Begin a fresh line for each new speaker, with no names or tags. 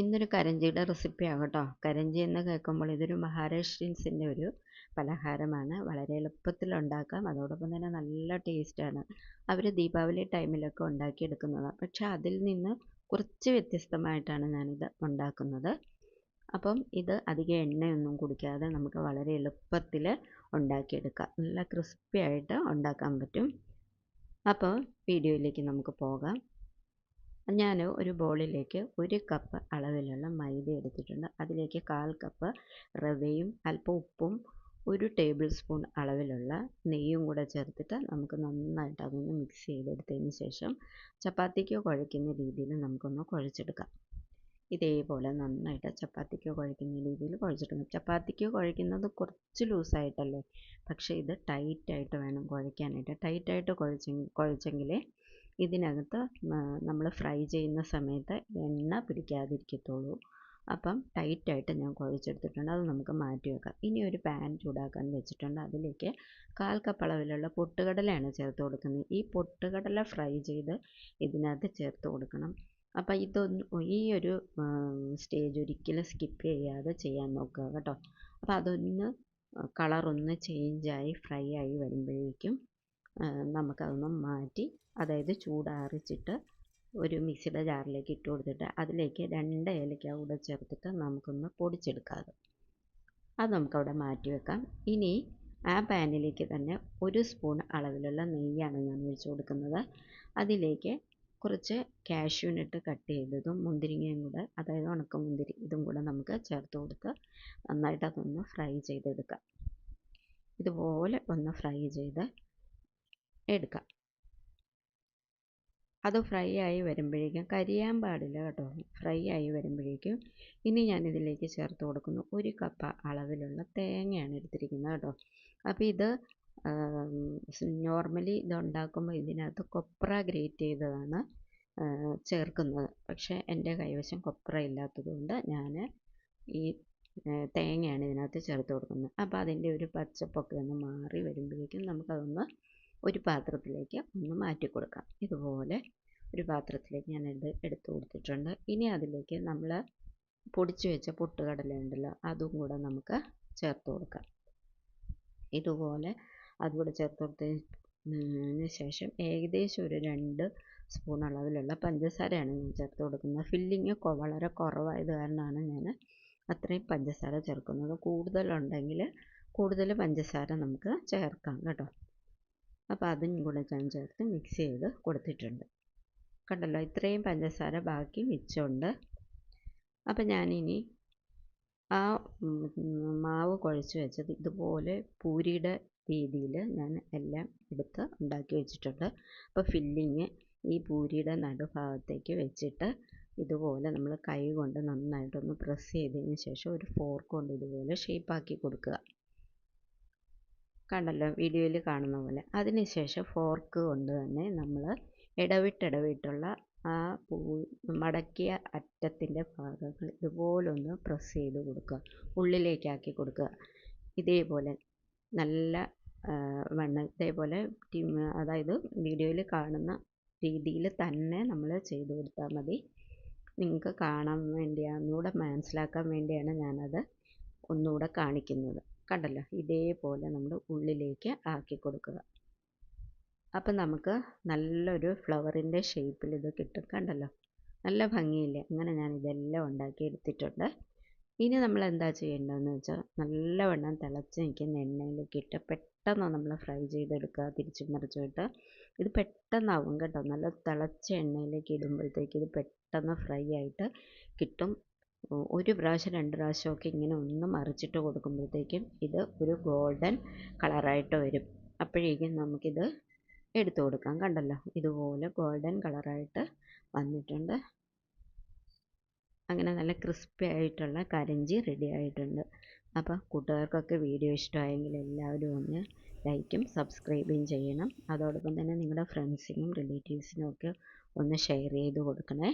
ഇന്നൊരു കരഞ്ചിയുടെ റെസിപ്പിയാണ് കേട്ടോ. കരഞ്ചി എന്ന് കേൾക്കുമ്പോൾ ഇതൊരു മഹാരാഷ്ട്രീയൻസിൻ്റെ ഒരു പലഹാരമാണ്. വളരെ എളുപ്പത്തിൽ ഉണ്ടാക്കാം, അതോടൊപ്പം തന്നെ നല്ല ടേസ്റ്റാണ്. അവർ ദീപാവലി ടൈമിലൊക്കെ ഉണ്ടാക്കിയെടുക്കുന്നതാണ്. പക്ഷേ അതിൽ നിന്ന് കുറച്ച് വ്യത്യസ്തമായിട്ടാണ് ഞാനിത് ഉണ്ടാക്കുന്നത്. അപ്പം ഇത് അധികം എണ്ണയൊന്നും കുടിക്കാതെ നമുക്ക് വളരെ എളുപ്പത്തിൽ ഉണ്ടാക്കിയെടുക്കാം. നല്ല ക്രിസ്പി ആയിട്ട് ഉണ്ടാക്കാൻ പറ്റും. അപ്പോൾ വീഡിയോയിലേക്ക് നമുക്ക് പോകാം. ഞാൻ ഒരു ബൗളിലേക്ക് 1 കപ്പ് അളവിലുള്ള മൈദ എടുത്തിട്ടുണ്ട്. അതിലേക്ക് 1/4 കപ്പ് റവയും അല്പം ഉപ്പും 1 ടേബിൾ സ്പൂൺ അളവിലുള്ള നെയ്യും കൂടെ ചേർത്തിട്ട് നമുക്ക് നന്നായിട്ട് അതൊന്ന് മിക്സ് ചെയ്തെടുത്തതിന് ശേഷം ചപ്പാത്തിക്ക് കുഴയ്ക്കുന്ന രീതിയിൽ നമുക്കൊന്ന് കുഴച്ചെടുക്കാം. ഇതേപോലെ നന്നായിട്ട് ചപ്പാത്തിക്ക് കുഴയ്ക്കുന്ന രീതിയിൽ കുഴച്ചെടുക്കണം. ചപ്പാത്തിക്ക് കുഴയ്ക്കുന്നത് കുറച്ച് ലൂസായിട്ടല്ലേ, പക്ഷേ ഇത് ടൈറ്റായിട്ട് വേണം കുഴയ്ക്കാനായിട്ട്. ടൈറ്റായിട്ട് കുഴച്ചെങ്കിലേ ഇതിനകത്ത് നമ്മൾ ഫ്രൈ ചെയ്യുന്ന സമയത്ത് എണ്ണ പിടിക്കാതിരിക്കത്തുള്ളൂ. അപ്പം ടൈറ്റായിട്ട് ഞാൻ കുഴച്ചെടുത്തിട്ടുണ്ട്. അത് നമുക്ക് മാറ്റി വെക്കാം. ഇനി ഒരു പാൻ ചൂടാക്കാൻ വെച്ചിട്ടുണ്ട്. അതിലേക്ക് 1/4 കപ്പ് അളവിലുള്ള പൊട്ടുകടലയാണ് ചേർത്ത് കൊടുക്കുന്നത്. ഈ പൊട്ടുകടല ഫ്രൈ ചെയ്ത് ഇതിനകത്ത് ചേർത്ത് കൊടുക്കണം. അപ്പം ഈ ഒരു സ്റ്റേജ് ഒരിക്കലും സ്കിപ്പ് ചെയ്യാതെ ചെയ്യാൻ നോക്കുക കേട്ടോ. അപ്പം അതൊന്ന് കളറൊന്ന് ചേഞ്ചായി ഫ്രൈ ആയി വരുമ്പോഴേക്കും നമുക്കതൊന്ന് മാറ്റി, അതായത് ചൂടാറിച്ചിട്ട് ഒരു മിക്സിയുടെ ജാറിലേക്ക് ഇട്ട് കൊടുത്തിട്ട് അതിലേക്ക് 2 ഏലക്ക കൂടെ ചേർത്തിട്ട് നമുക്കൊന്ന് പൊടിച്ചെടുക്കാം. അത് നമുക്കവിടെ മാറ്റി വെക്കാം. ഇനി ആ പാനിലേക്ക് തന്നെ 1 സ്പൂൺ അളവിലുള്ള നെയ്യാണ് ഞാൻ ഒഴിച്ച് കൊടുക്കുന്നത്. അതിലേക്ക് കുറച്ച് കാഷ്യൂനട്ട് കട്ട് ചെയ്തതും മുന്തിരിങ്ങയും കൂടെ, അതായത് ഉണക്കമുന്തിരി, ഇതും കൂടെ നമുക്ക് ചേർത്ത് കൊടുത്ത് നന്നായിട്ട് അതൊന്ന് ഫ്രൈ ചെയ്തെടുക്കാം. ഇതുപോലെ ഒന്ന് ഫ്രൈ ചെയ്ത് എടുക്കാം. അത് ഫ്രൈ ആയി വരുമ്പോഴേക്കും കരിയാൻ പാടില്ല കേട്ടോ. ഫ്രൈ ആയി വരുമ്പോഴേക്കും ഇനി ഞാനിതിലേക്ക് ചേർത്ത് കൊടുക്കുന്നു 1 കപ്പ് അളവിലുള്ള തേങ്ങയാണ് എടുത്തിരിക്കുന്നത് കേട്ടോ. അപ്പോൾ ഇത് നോർമലി ഇത് ഉണ്ടാക്കുമ്പോൾ ഇതിനകത്ത് കൊപ്ര ഗ്രേറ്റ് ചെയ്തതാണ് ചേർക്കുന്നത്. പക്ഷേ എൻ്റെ കൈവശം കൊപ്ര ഇല്ലാത്തതുകൊണ്ട് ഞാൻ ഈ തേങ്ങയാണ് ഇതിനകത്ത് ചേർത്ത് കൊടുക്കുന്നത്. അപ്പോൾ അതിൻ്റെ ഒരു പച്ചപ്പൊക്കെ ഒന്ന് മാറി വരുമ്പോഴേക്കും നമുക്കതൊന്ന് ഒരു പാത്രത്തിലേക്ക് ഒന്ന് മാറ്റി കൊടുക്കാം. ഇതുപോലെ ഒരു പാത്രത്തിലേക്ക് ഞാനിത് എടുത്തു കൊടുത്തിട്ടുണ്ട്. ഇനി അതിലേക്ക് നമ്മൾ പൊടിച്ചു വെച്ച പൊട്ടുകടല ഉണ്ടല്ലോ, അതും കൂടെ നമുക്ക് ചേർത്ത് കൊടുക്കാം. ഇതുപോലെ അതുകൂടെ ചേർത്ത് കൊടുത്തതിന് ശേഷം ഏകദേശം ഒരു 2 സ്പൂൺ അളവിലുള്ള പഞ്ചസാരയാണ് ഞാൻ ചേർത്ത് കൊടുക്കുന്നത്. ഫില്ലിങ് വളരെ കുറവായത് കാരണമാണ് ഞാൻ അത്രയും പഞ്ചസാര ചേർക്കുന്നത്. കൂടുതലുണ്ടെങ്കിൽ കൂടുതൽ പഞ്ചസാര നമുക്ക് ചേർക്കാം കേട്ടോ. അപ്പോൾ അതും കൂടെ ഞാൻ ചേർത്ത് മിക്സ് ചെയ്ത് കൊടുത്തിട്ടുണ്ട്. കണ്ടല്ലോ, ഇത്രയും പഞ്ചസാര ബാക്കി മിച്ചമുണ്ട്. അപ്പം ഞാനിനി ആ മാവ് കുഴച്ച് വെച്ചത് ഇതുപോലെ പൂരിയുടെ രീതിയിൽ ഞാൻ എല്ലാം എടുത്ത് ഉണ്ടാക്കി വെച്ചിട്ടുണ്ട്. അപ്പോൾ ഫില്ലിങ് ഈ പൂരിയുടെ നടുഭാഗത്തേക്ക് വെച്ചിട്ട് ഇതുപോലെ നമ്മൾ കൈ കൊണ്ട് നന്നായിട്ടൊന്ന് പ്രസ് ചെയ്തതിന് ശേഷം ഒരു ഫോർക്ക് കൊണ്ട് ഇതുപോലെ ഷേപ്പാക്കി കൊടുക്കുക. കണ്ടല്ലോ വീഡിയോയിൽ കാണുന്ന പോലെ. അതിനുശേഷം ഫോർക്ക് കൊണ്ട് തന്നെ നമ്മൾ ഇടവിട്ടുള്ള ആ മടക്കിയ അറ്റത്തിൻ്റെ ഭാഗങ്ങൾ ഇതുപോലൊന്ന് പ്രസ് ചെയ്ത് കൊടുക്കുക, ഉള്ളിലേക്കാക്കി കൊടുക്കുക. ഇതേപോലെ നല്ല ഇതേപോലെ അതായത് വീഡിയോയിൽ കാണുന്ന രീതിയിൽ തന്നെ നമ്മൾ ചെയ്ത് കൊടുത്താൽ മതി. നിങ്ങൾക്ക് കാണാൻ വേണ്ടിയാണ്, ഒന്നുകൂടെ മനസ്സിലാക്കാൻ വേണ്ടിയാണ് ഞാനത് ഒന്നുകൂടെ കാണിക്കുന്നത്. കണ്ടല്ലോ, ഇതേപോലെ നമ്മൾ ഉള്ളിലേക്ക് ആക്കി കൊടുക്കുക. അപ്പം നമുക്ക് നല്ലൊരു ഫ്ലവറിൻ്റെ ഷേപ്പിൽ ഇത് കിട്ടും. കണ്ടല്ലോ, നല്ല ഭംഗിയില്ലേ? അങ്ങനെ ഞാൻ ഇതെല്ലാം ഉണ്ടാക്കി എടുത്തിട്ടുണ്ട്. ഇനി നമ്മൾ എന്താ ചെയ്യേണ്ടതെന്ന് വെച്ചാൽ നല്ലവണ്ണം തിളച്ച് നിൽക്കുന്ന എണ്ണയിലേക്ക് ഇട്ട് പെട്ടെന്ന് നമ്മൾ ഫ്രൈ ചെയ്തെടുക്കുക, തിരിച്ചും മറിച്ചും ഇട്ട്. ഇത് പെട്ടെന്നാവും കേട്ടോ. നല്ല തിളച്ച എണ്ണയിലേക്ക് ഇടുമ്പോഴത്തേക്ക് ഇത് പെട്ടെന്ന് ഫ്രൈ ആയിട്ട് കിട്ടും. 1 പ്രാവശ്യം 2 പ്രാവശ്യമൊക്കെ ഇങ്ങനെ ഒന്ന് മറിച്ചിട്ട് കൊടുക്കുമ്പോഴത്തേക്കും ഇത് ഒരു ഗോൾഡൻ കളറായിട്ട് വരും. അപ്പോഴേക്കും നമുക്കിത് എടുത്തു കൊടുക്കാം. കണ്ടല്ലോ, ഇതുപോലെ ഗോൾഡൻ കളറായിട്ട് വന്നിട്ടുണ്ട്. അങ്ങനെ നല്ല ക്രിസ്പി ആയിട്ടുള്ള കരഞ്ചി റെഡി ആയിട്ടുണ്ട്. അപ്പോൾ കൂട്ടുകാർക്കൊക്കെ വീഡിയോ ഇഷ്ടമായെങ്കിൽ എല്ലാവരും ഒന്ന് ലൈക്കും സബ്സ്ക്രൈബും ചെയ്യണം. അതോടൊപ്പം തന്നെ നിങ്ങളുടെ ഫ്രണ്ട്സിനും റിലേറ്റീവ്സിനും ഒക്കെ ഒന്ന് ഷെയർ ചെയ്ത് കൊടുക്കണേ.